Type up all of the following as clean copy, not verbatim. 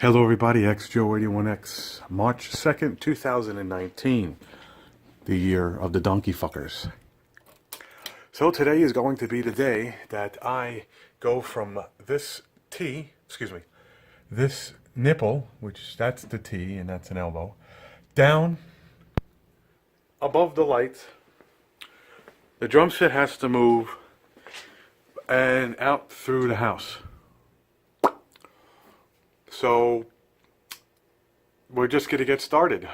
Hello everybody, XJoe81X, March 2nd, 2019, the year of the donkey fuckers. So today is going to be the day that I go from this this nipple, which that's the T and that's an elbow, down above the lights. The drum set has to move and out through the house. So we're just going to get started.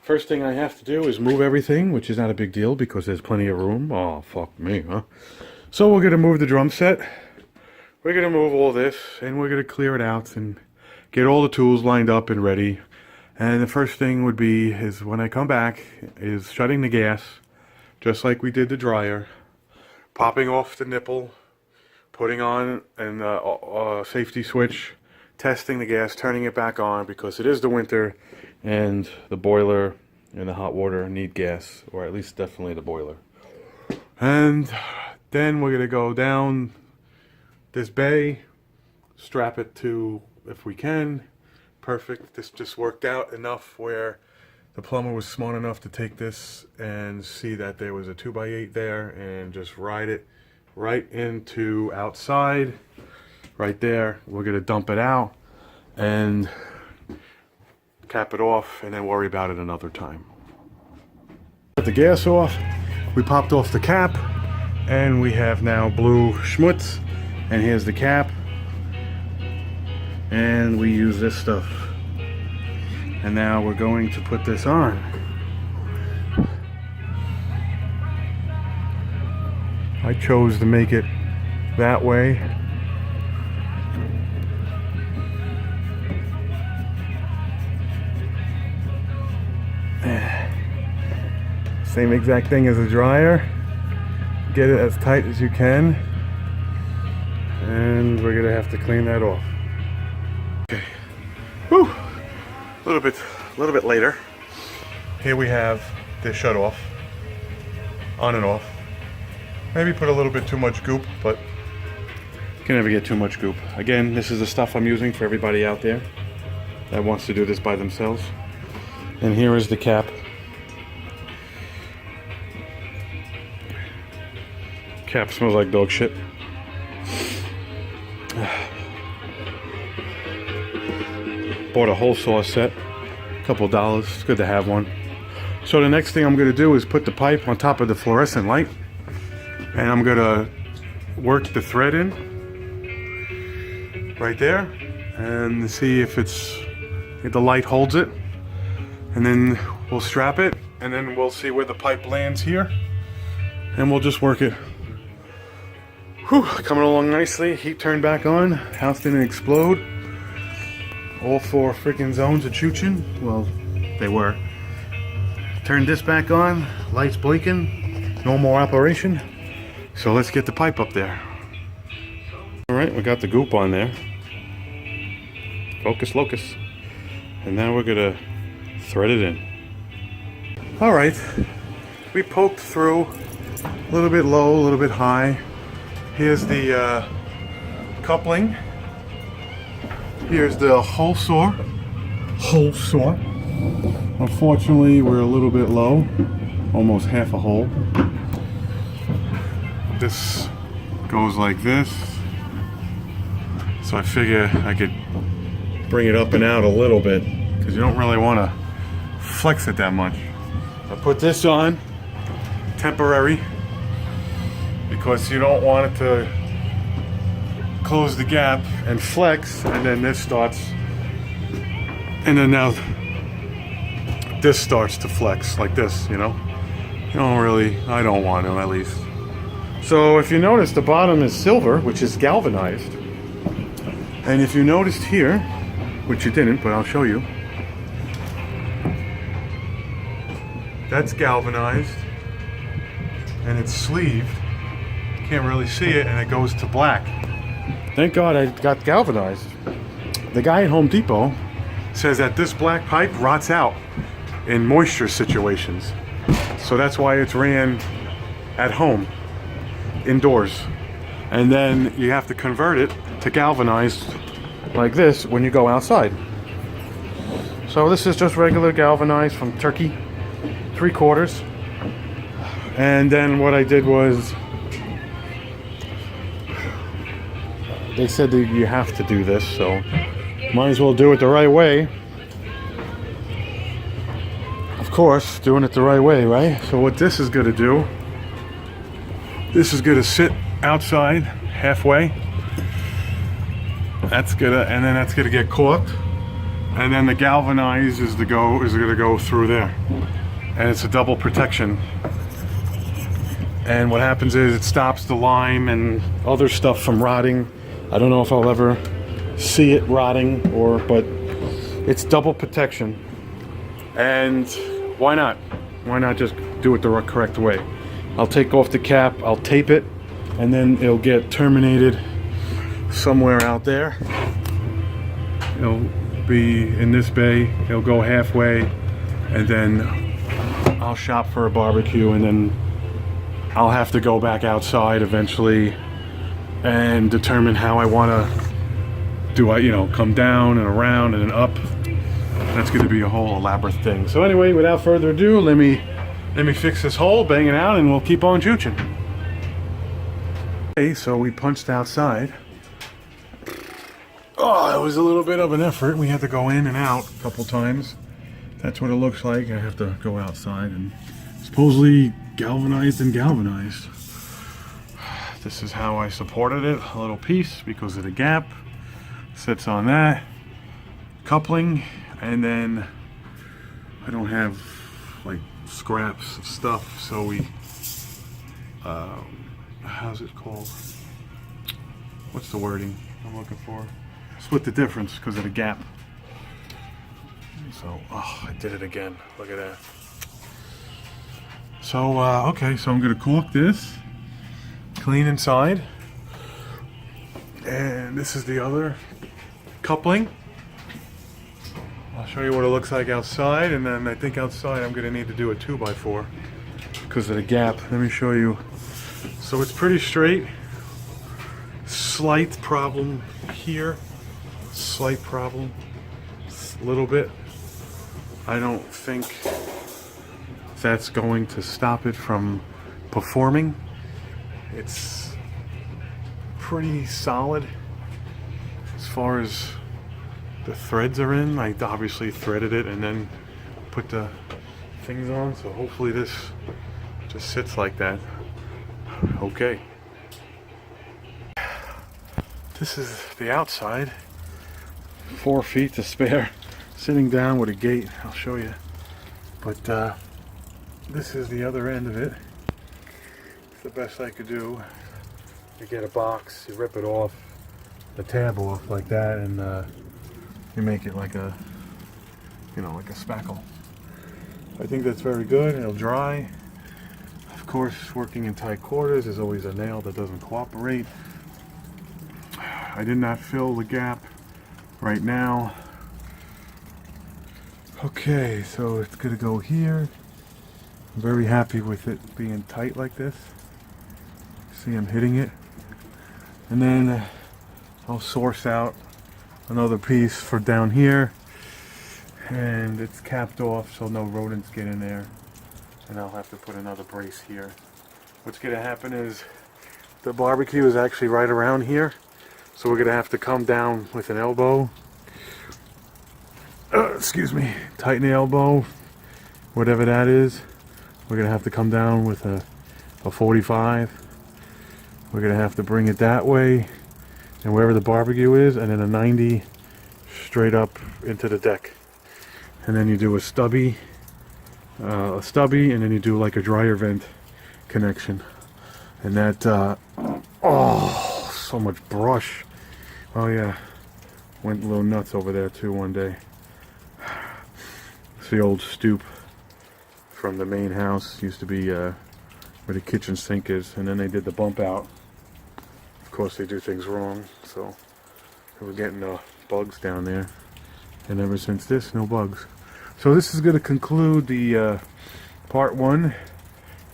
First thing I have to do is move everything, which is not a big deal because there's plenty of room. Oh, fuck me, huh? So we're going to move the drum set. We're going to move all this and we're going to clear it out and get all the tools lined up and ready. And the first thing would be is when I come back is shutting the gas, just like we did the dryer, popping off the nipple, putting on a safety switch, testing the gas, turning it back on because it is the winter and the boiler and the hot water need gas, or at least definitely the boiler. And then we're going to go down this bay, strap it to, if we can, perfect. This just worked out enough where the plumber was smart enough to take this and see that there was a 2x8 there and just ride it right into outside. Right there, we're going to dump it out and cap it off and then worry about it another time. Put the gas off, we popped off the cap, and we have now blue schmutz, and here's the cap, and we use this stuff. And now we're going to put this on. I chose to make it that way. Same exact thing as a dryer. Get it as tight as you can. And we're gonna have to clean that off. Okay. Whew. A little bit later. Here we have the shut off. On and off. Maybe put a little bit too much goop, but you can never get too much goop. Again, this is the stuff I'm using for everybody out there that wants to do this by themselves. And here is the cap. Cap smells like dog shit. Bought a whole saw set, a couple dollars. It's good to have one. So the next thing I'm going to do is put the pipe on top of the fluorescent light, and I'm going to work the thread in right there and see if the light holds it, and then we'll strap it, and then we'll see where the pipe lands here, and we'll just work it. Whew, coming along nicely. Heat turned back on. House didn't explode. All 4 freaking zones are chooching. Well, they were. Turned this back on. Lights blinking. Normal operation. So let's get the pipe up there. Alright, we got the goop on there. Focus locus. And now we're gonna thread it in. Alright. We poked through. A little bit low, a little bit high. Here's the coupling. Here's the hole saw. Unfortunately, we're a little bit low, almost half a hole. This goes like this. So I figure I could bring it up and out a little bit because you don't really want to flex it that much. I put this on, temporary, because you don't want it to close the gap and flex, and then this starts, and then now this starts to flex like this, you know? You don't really, I don't want to at least. So if you notice, the bottom is silver, which is galvanized. And if you noticed here, which you didn't, but I'll show you, that's galvanized and it's sleeved. Can't really see it, and it goes to black. Thank God I got galvanized. The guy at Home Depot says that this black pipe rots out in moisture situations. So that's why it's ran at home, indoors. And then you have to convert it to galvanized like this when you go outside. So this is just regular galvanized from Turkey, 3/4. And then what I did was, they said that you have to do this, so might as well do it the right way. Of course, doing it the right way, right? So what this is going to do, this is going to sit outside halfway. That's gonna, and then that's gonna get caulked, and then the galvanized is gonna go through there, and it's a double protection. And what happens is it stops the lime and other stuff from rotting. I don't know if I'll ever see it rotting, but it's double protection. And why not? Why not just do it the correct way? I'll take off the cap, I'll tape it, and then it'll get terminated somewhere out there. It'll be in this bay, it'll go halfway, and then I'll shop for a barbecue, and then I'll have to go back outside eventually and determine how I want to do. I, come down and around and then up. That's going to be a whole elaborate thing. So anyway, without further ado, let me fix this hole, bang it out, and we'll keep on jooching. Okay, so we punched outside. Oh, it was a little bit of an effort. We had to go in and out a couple times. That's what it looks like. I have to go outside and supposedly galvanized and galvanized. This is how I supported it. A little piece because of the gap. Sits on that. Coupling. And then I don't have like scraps of stuff, so we how's it called? What's the wording I'm looking for? Split the difference because of the gap. So, oh, I did it again. Look at that. So, okay, so I'm going to caulk this, clean inside, and this is the other coupling. I'll show you what it looks like outside, and then I think outside I'm going to need to do a 2x4 because of the gap. Let me show you. So it's pretty straight. Slight problem here. Slight problem. A little bit. I don't think that's going to stop it from performing. It's pretty solid as far as the threads are in. I obviously threaded it and then put the things on, so hopefully this just sits like that. Okay. This is the outside. 4 feet to spare. Sitting down with a gate. I'll show you. But this is the other end of it. It's the best I could do. You get a box, you rip it off, the tab off like that, and you make it like a, like a spackle. I think that's very good. It'll dry. Of course, working in tight quarters, there's always a nail that doesn't cooperate. I did not fill the gap right now. Okay, so it's gonna go here. I'm very happy with it being tight like this. See, I'm hitting it. And then I'll source out another piece for down here. And it's capped off so no rodents get in there. And I'll have to put another brace here. What's gonna happen is the barbecue is actually right around here. So we're gonna have to come down with an elbow. Excuse me, tighten the elbow, whatever that is. We're gonna have to come down with a 45. We're gonna have to bring it that way, and wherever the barbecue is, and then a 90 straight up into the deck. And then you do a stubby, and then you do like a dryer vent connection. And that, oh, so much brush. Oh yeah, went a little nuts over there too one day. It's the old stoop from the main house. Used to be where the kitchen sink is, and then they did the bump out. Of course they do things wrong, so they were getting bugs down there. And ever since this, no bugs. So this is going to conclude the part 1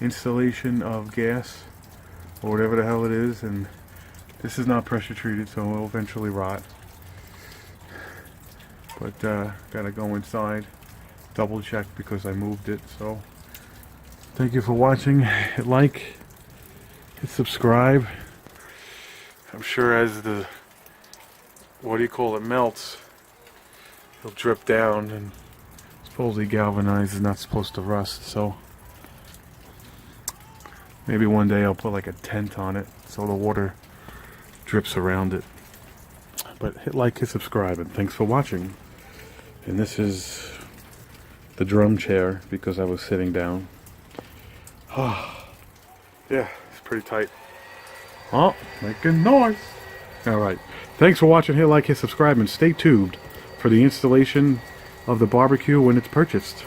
installation of gas, or whatever the hell it is. And this is not pressure treated, so it will eventually rot. But gotta go inside, double check because I moved it. So thank you for watching. Hit like, hit subscribe. I'm sure as the, what do you call it, melts, it'll drip down, and supposedly galvanized is not supposed to rust. So maybe one day I'll put like a tent on it so the water drips around it. But hit like, hit subscribe, and thanks for watching. And this is the drum chair because I was sitting down. Oh, yeah, it's pretty tight. Oh, making noise. Alright, thanks for watching. Hit like, hit subscribe, and stay tuned for the installation of the barbecue when it's purchased.